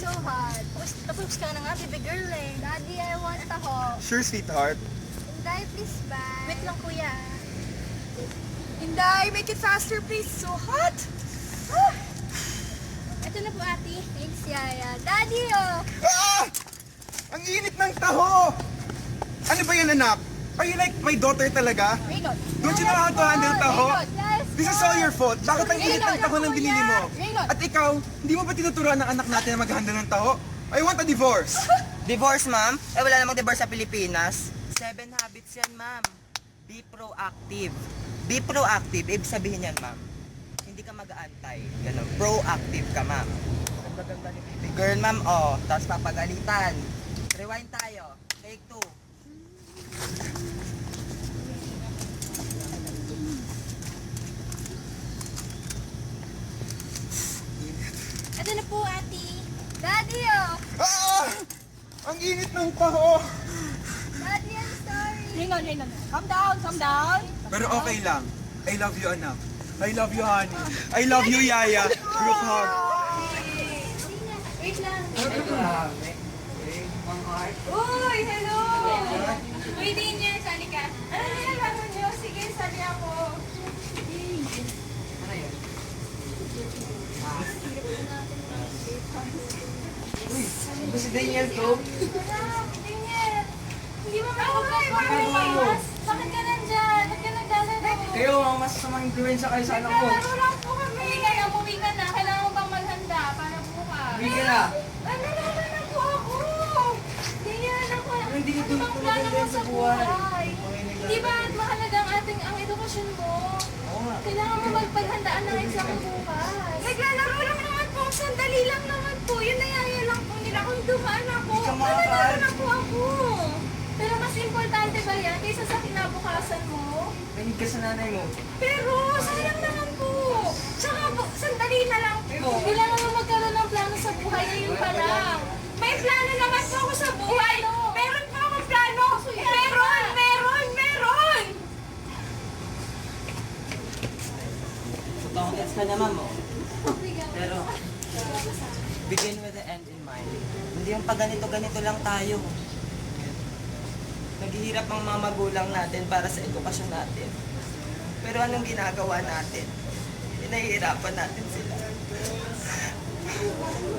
so hot. Tapos ka na nga, baby girl eh. Daddy, I want taho. Sure, sweetheart. Inday, please bye. Wait lang kuya. Inday, make it faster please. So hot. Ito na po ate. Thanks, Yaya. Daddy, oh. Ah! Ang init ng taho! Ano ba yan, anak? Are you like my daughter talaga? Raynor. Don't you know how to handle taho? Yes, This is all your fault. Bakit ang init ng taho ng binili mo? Raynor. At ikaw, hindi mo ba tinuturuan ng anak natin na mag-handle ng taho? I want a divorce. Divorce, ma'am? Eh, wala namang divorce sa Pilipinas. 7 habits yan, ma'am. Be proactive. Be proactive. Ibig sabihin yan, ma'am. Hindi ka mag-aantay. Ganun. Proactive ka, ma'am. Ganda ni baby girl, ma'am. Oh, tapos papagalitan. Rewind tayo. Take 2. Ito na po ate. Daddy, oh. Ah! Ang init ng taho! Daddy, I'm sorry. Raynor. Calm down, calm down. Pero okay lang. I love you, anak. I love you, honey. I love you, Yaya. Group hug. Wait lang. Uy, hello. Uy, Dinier, sali ka. Ano nilalaro niyo? Sige, sali ako. Si Daniel to. Dinier, hindi mo makapagpapalas. Bakit ka nandyan? Bakit ka naglalaro? Kayo ang masasamang influensya kayo sa anak ko. Naglalaro lang po kami. Kaya umuwi ka na. Kailangan mo bang maghanda para bukas? Hindi ka na. Nalala na po ako. Dinier, ako. Hindi Ano ito bang plano mo maganda sa sa buhay. buhay? Di ba mahalaga ang edukasyon mo? Oo nga. Kailangan mo magpaghandaan ng exam mo bukas. Naglalaro lang naman po. Sandali lang naman po. Yun nayaya lang po nila kung dumaan ako. Hindi ka Nalala makakain. na po ako. Pero mas importante ba yan kaysa sa kinabukasan mo? Mahinig ka sa nanay mo. Pero sayang naman po. Tsaka sandali na lang po. Kailangan mo magkaroon ng plano sa buhay ngayon pa lang. May plano naman po ako sa buhay. Meron po akong plano. Meron! Totoo gets ka naman mo. Pero, begin with the end in mind. Hindi yung pag ganito lang tayo. Naghihirap ang mga magulang natin para sa edukasyon natin. Pero anong ginagawa natin? Pinahihirapan natin sila.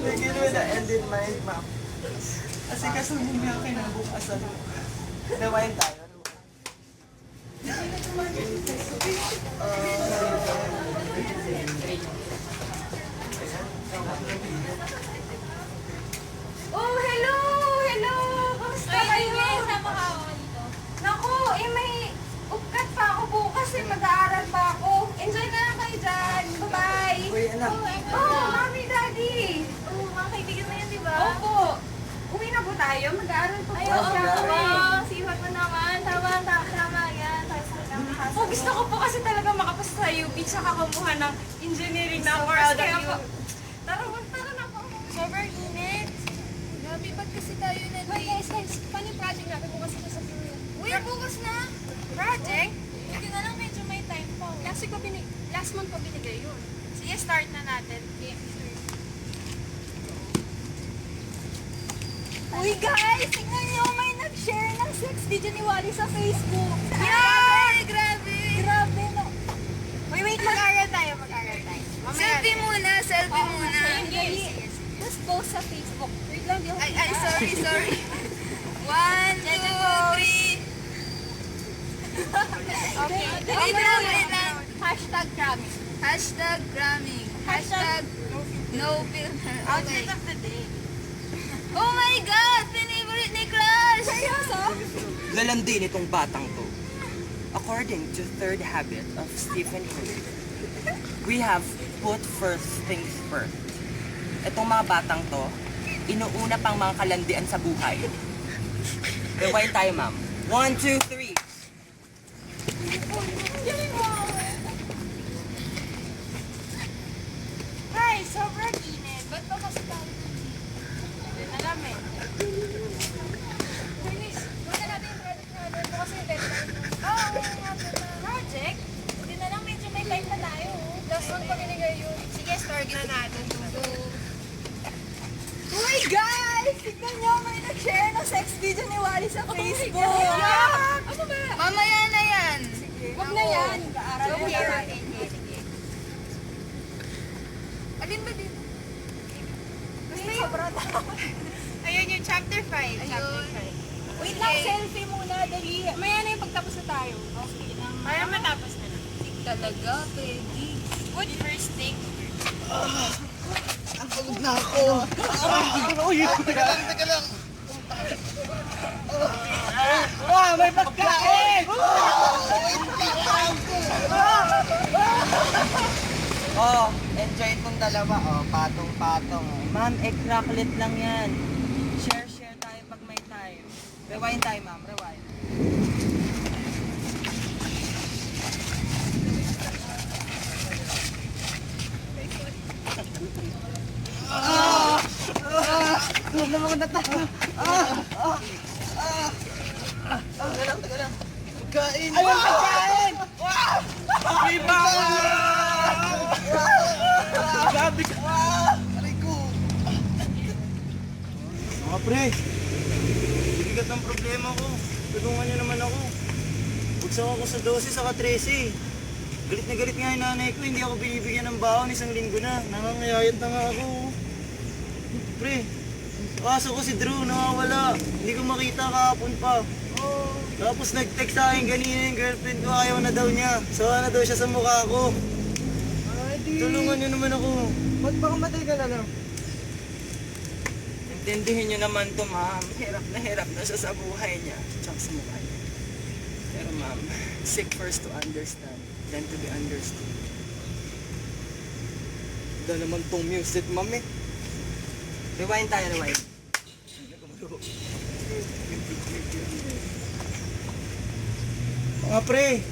Begin with the end in mind, ma'am. Kasi kasunin mo yung kinabukasan mo. Nawain tayo. Oh, hello! Kamusta kayo? Naku, may upkat pa ako bukas mag-aaral pa ako. Enjoy na lang kayo dyan. Bye-bye. Uy, anak. Oh, mami, daddy. Oh, mga kaibigan na yan, di ba? Opo. Uwi na po tayo. Mag-aaral pa po. oo, Wow, sipag mo naman. Tama yan. Oh, gusto ko po kasi talaga makapasa sa UP tsaka kumuha ng engineering na course. Kaya po, tara na po. Sobrang init. Grabe, ba't kasi tayo na guys, paano yung project natin bukas ito sa Korea? Uy, bukas na! Project? Hindi na lang medyo may time pa. Last month ko binigay yun. Sige, start na natin. Okay. Uy guys, tingnan nyo, may nag-share ng sex video ni Wally sa Facebook. Yay! Grabe! Grabe, no? Uy, wait, mag-aral tayo. Selfie muna. Tapos post sa Facebook. Wait lang, di ako. Ay, sorry. 1, 2, 3. Okay. Wait lang. Hashtag gramming. Hashtag no filter. Okay. Outfit of the day. Oh my God! Favorite ni Crush! Seryoso? Lalandi nitong batang to. According to third habit of Stephen Covey, we have put first things first. Itong mga batang to, inuuna pang mga kalandian sa buhay. Rewind tayo, ma'am. 1, 2, 3. Hi, sobrang init. Ba't ba kasi tayo? Alam eh. Finish. Muna natin yung project natin. Bukas yung deadline. Project? Hindi na lang, medyo may time na tayo. Last month pa binigay yun. Sige, start na natin. Uy, Tignan niyo, may nag-share ng sex video ni Wally sa Facebook. Ano ba? Mamaya na yan. Huwag na yan. Mag-aaral So, na here. tayo. Alin ba dito? Sobrang Ayun yung chapter 5. Chapter 5. Wait lang, selfie muna, dali. Maya na yung pagtapos na tayo. Okay lang. Para matapos na lang. talaga, pwede. Good first take. Ang pagod na ako. Uy, teka lang. May pagkain! Oh, enjoy itong dalawa, oh. Patong-patong. Ma'am, cracklet lang yan. Share tayo pag may time. Rewind tayo, ma'am. Rewind. Pagkain! Ayun, pagkain! May bawal! Grabe ka! Aray ko! Mga pre, bigat ng problema ko. Tulungan niyo naman ako. Bugsak ako sa 12 saka 13. Galit na galit nga yung nanay ko, hindi ako binibigyan ng baon, isang linggo na. Nangangayayat na nga ako. Pre, kaso ko si Drew, nawawala. Hindi ko makita kahapon pa. Tapos nag-text sa akin kanina yung girlfriend ko, ayaw na daw niya. Sawa na daw siya sa mukha ko. Tulungan niyo naman ako. Magpakamatay ka na lang. Intindihin niyo naman to, ma'am. Hirap na siya sa buhay niya. Tsaka sa mukha niya. Pero ma'am, seek first to understand, then to be understood. Ito naman tong music, mami. Rewind tayo, rewind. Mga pre,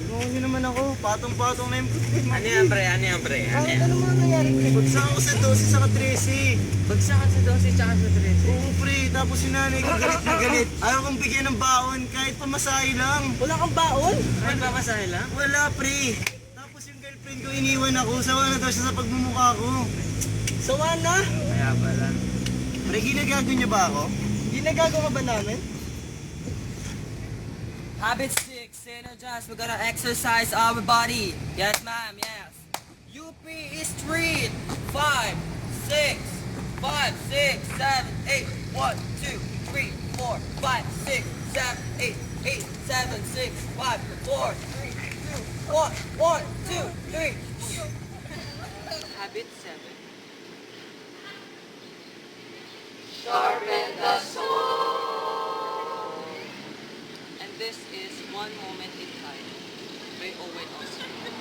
tulungan niyo naman ako. Patong-patong na yung problema. Ano yan, pre? Ano yan, pre? Ano yan? Ano mga nangyari, pre? Bagsak ako sa 12 saka 13. Bagsakan sa 12 tsaka sa 13. Oo, pre. Tapos yung nanay ko galit na galit. Ayaw kong bigyan ng baon kahit pamasahe lang. Wala kang baon? Ay, papasahe lang? Wala, pre. Tapos yung girlfriend ko iniwan ako. Sawa na daw siya sa pagmumukha ko. Sawa na? Kaya pala. Pre, ginagago niyo ba ako? Ginagago ka ba namin? Habit 6, synergize. We're gonna exercise our body. Yes, ma'am, yes. UP is street. 5, 6, 5, 6, 7, 8. 1, 2, 3, 4, 5, 6, 7, 8, 8, 7, 6, 5, 4, 3, 2, 1, 1, 2, 3. Habit 7. Sharpen the sword. And this is One Moment in Time by Owen Osborne.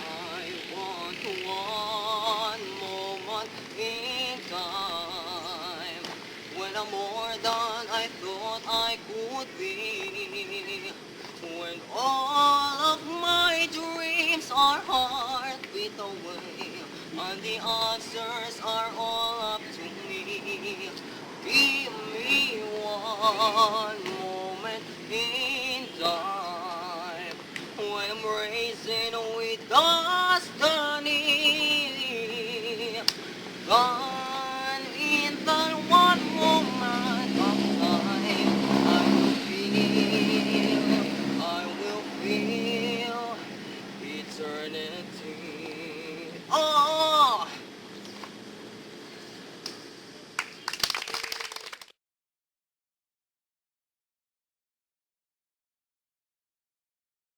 I want one moment in time when I'm more than I thought I could be. When all of my dreams are heartbeat away and the answers are all up to me. Give me one moment in